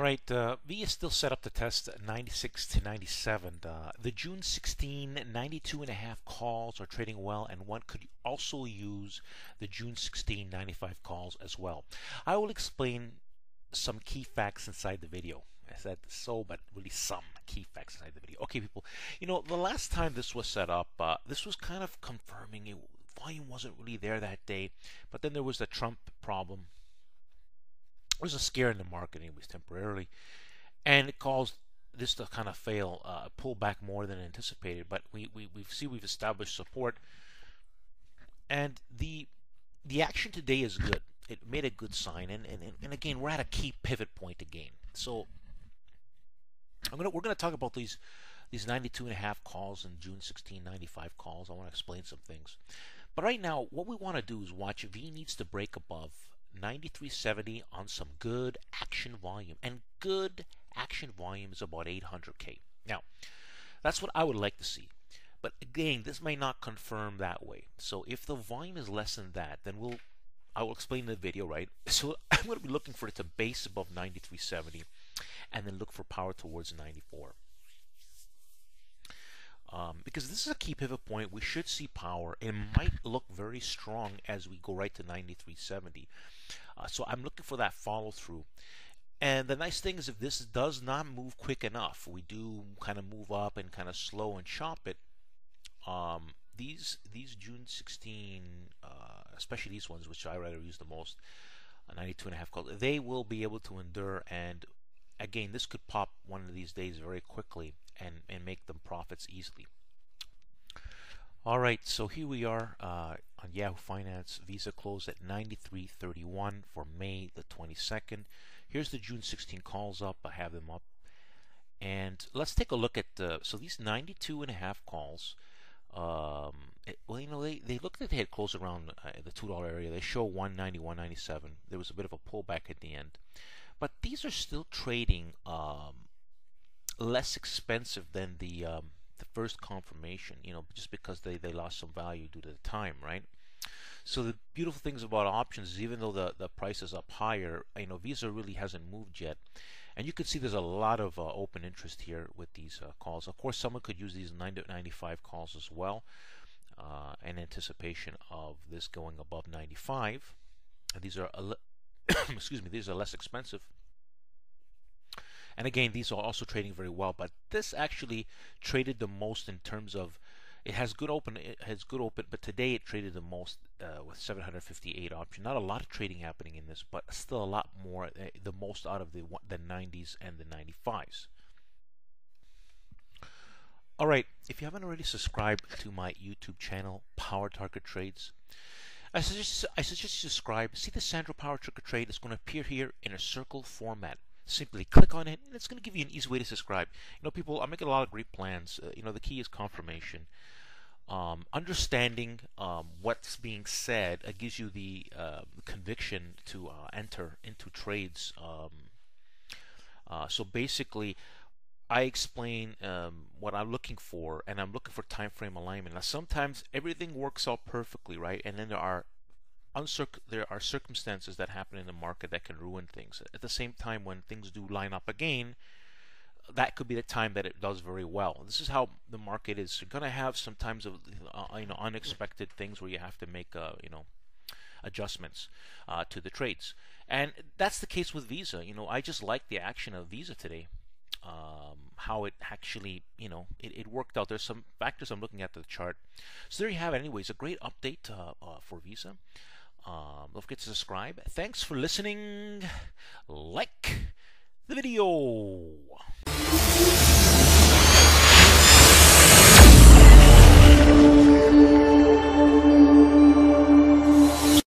right, V is still set up to test 96 to 97. The June 16 92.5 calls are trading well, and one could also use the June 16 95 calls as well. I will explain some key facts inside the video. I said so, but really some key facts inside the video. Okay, people, the last time this was set up, this was kind of confirming volume wasn't really there that day, but then there was the Trump problem. There was a scare in the market, anyways, temporarily, and it caused this to kind of fail, pull back more than anticipated. But we've established support, and the action today is good. It made a good sign, and again, we're at a key pivot point again. So we're gonna talk about these 92.5 calls and June 16 95 calls. I want to explain some things, but right now, what we want to do is watch V needs to break above 93.70 on some good action volume, and good action volume is about 800K. Now, that's what I would like to see. But again, this may not confirm that way. So if the volume is less than that, then I will explain in the video, right? So I'm going to be looking for it to base above 93.70 and then look for power towards 94. Because this is a key pivot point, we should see power. It might look very strong as we go right to 93.70. So I'm looking for that follow through. And the nice thing is, if this does not move quick enough, we do kind of move up and kind of slow and chop it. These June 16, especially these ones, which I rather use the most, 92.5 calls, they will be able to endure. And again, this could pop one of these days very quickly and make them profits easily. All right, so here we are on Yahoo Finance. Visa closed at 93.31 for May the 22nd. Here's the June 16 calls up. I have them up. And let's take a look at so these 92.5 calls. Well, they looked like they had closed around the $2 area. They show 190, 197. There was a bit of a pullback at the end, but these are still trading less expensive than the first confirmation. Just because they lost some value due to the time, right? So the beautiful things about options is, even though the price is up higher, Visa really hasn't moved yet. And you can see there's a lot of open interest here with these calls. Of course, someone could use these 95 calls as well in anticipation of this going above 95. And these are excuse me, these are less expensive. And again, these are also trading very well. But this actually traded the most in terms of, it has good open, but today it traded the most with 758 options. Not a lot of trading happening in this, but still a lot more, the most out of the 90s and the 95s. All right, if you haven't already subscribed to my YouTube channel, Power Target Trades, I suggest you subscribe. See the Sandro Power Target Trade is going to appear here in a circle format. Simply click on it, and it's going to give you an easy way to subscribe. People, I'm making a lot of great plans. The key is confirmation. Understanding what's being said gives you the conviction to enter into trades. So basically, I explain what I'm looking for, and I'm looking for time frame alignment. Now, sometimes everything works out perfectly, right? And then there are circumstances that happen in the market that can ruin things. At the same time, when things do line up again, that could be the time that it does very well. This is how the market is. You're going to have sometimes unexpected things where you have to make adjustments to the trades, and that's the case with Visa. I just like the action of Visa today. How it actually, it worked out. There's some factors I'm looking at the chart. So there you have it. Anyways, a great update for Visa. Don't forget to subscribe. Thanks for listening. Like the video.